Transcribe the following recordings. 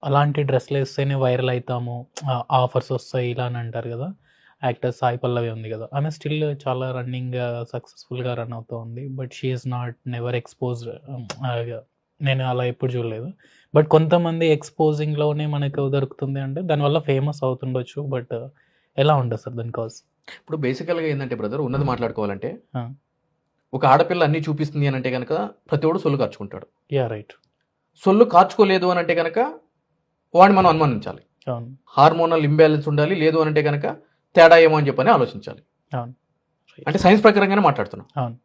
అలాంటి డ్రెస్‌లు ఏస్తేనే viral అయితాము. Offers ఒస్తాయి ఇలా అని అంటారు గదా! యాక్టర్ సాయి పల్లవి ఉంది గదా! ఆమె స్టిల్ చాలా సక్సెస్‌ఫుల్‌గా రన్ అవుతా ఉంది. But she is not never exposed. నేను అలా ఎప్పుడు చూడలేదు. బట్ కొంతమంది ఎక్స్‌పోజింగ్‌లోనే మనకు దొరుకుతుంది అంటే దానివల్ల ఫేమస్ అవుతుండొచ్చు. బట్ ఎలా ఉంటది సార్ దాని కాజ్? ఇప్పుడు బేసికల్‌గా ఏందంటే బ్రదర్ ఉన్నది మాట్లాడుకోవాలంటే, ఆ! ఒక ఆడపిల్ల అన్నీ చూపిస్తుంది అనంటే గనక ప్రతివోడు సొల్లు కార్చుకుంటాడు. యాహ్! రైట్. సొల్లు కార్చుకోలేదు అనంటే గనక వాడిని మనం అనుమానించాలి. అవును. హార్మోనల్ ఇంబాలెన్స్ ఉండాలి. లేదు అనంటే గనక తేడా ఏమో అని చెప్పని ఆలోచించాలి. అవును. రైట్. అంటే సైన్స్ ప్రకారంగానే మాట్లాడుతున్నాం. అవును.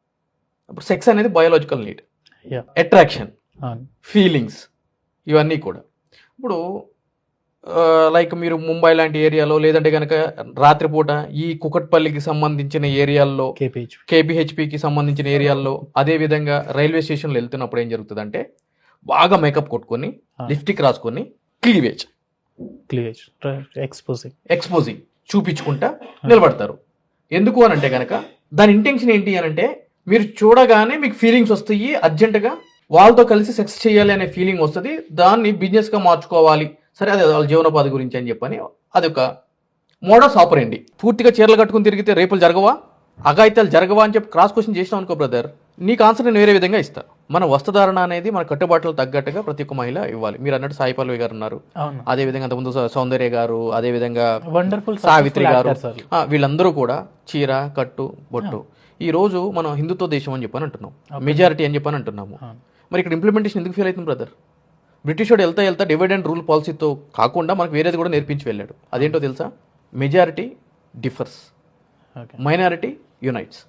ఇప్పుడు సెక్స్ అనేది బయోలాజికల్ నీడ్. యాహ్! అట్రాక్షన్, అవును. ఫీలింగ్స్ ఇవన్నీ కూడా. ఇప్పుడు లైక్ మీరు ముంబై లాంటి ఏరియాలో లేదంటే గనక రాత్రిపూట ఈ కుకట్పల్లికి సంబంధించిన ఏరియాల్లో, కేపీహెచ్. కేపీహెచ్‌పీకి సంబంధించిన ఏరియాల్లో, అదే విధంగా రైల్వే స్టేషన్‌లో వెళ్తున్నప్పుడు ఏం జరుగుతదంటే, బాగా మేకప్ కొట్టుకొని, ఆ! లిప్‌స్టిక్ రాసుకొని, క్లీవేజ్, క్లీవేజ్. ఎక్స్‌పోజింగ్. ఎక్స్‌పోజింగ్ చూపించుకుంటా నిలబడతారు. ఎందుకు అనంటే గనక దాని ఇంటెన్షన్ ఏంటి అనంటే, మీరు చూడగానే మీకు ఫీలింగ్స్ వస్తాయి. అర్జెంట్‌గా వాళ్ళతో కలిసి సెక్స్ చేయాలి అనే ఫీలింగ్ వస్తది. దాన్ని బిజినెస్‌గా మార్చుకోవాలి. సరే అది వాళ్ళ జీవనోపాధి గురించి అని చెప్పని అదొక మోడస్ ఆపరెండి. పూర్తిగా చీరలు కట్టుకుని తిరిగితే రేపులు జరగవా? అఘాయిత్యాలు జరగవా అని చెప్పి క్రాస్ క్వశ్చన్ చేసినావు అనుకో బ్రదర్, నీకు ఆన్సర్ నేను వేరే విధంగా ఇస్తా. మన వస్త్రధారణ అనేది మన కట్టుబాట్లకు తగ్గట్టుగా ప్రతి ఒక్క మహిళ ఇవ్వాలి. మీరు అన్నట్టు సాయి పల్లవి గారు ఉన్నారు. అవును. అదే విధంగా అంతకుముందు సౌందర్య గారు, అదే విధంగా వండర్‌ఫుల్ సావిత్రి గారు, సార్. వీళ్ళందరూ కూడా చీర, కట్టు, బొట్టు. ఈ రోజు మనం హిందుత్వ దేశం అని చెప్పని అంటున్నాం, మెజారిటీ అని చెప్పని అంటున్నాము. అవును. మరి ఇక్కడ ఇంప్లిమెంటేషన్ ఎందుకు ఫెయిల్ అవుతుంది బ్రదర్? బ్రిటిష్ వాడు వెళ్తా డివైడ్ అండ్ రూల్ పాలసీతో కాకుండా మనకు వేరేది కూడా నేర్పించి వెళ్ళాడు. అదేంటో తెలుసా? Majority differs, okay. Minority unites.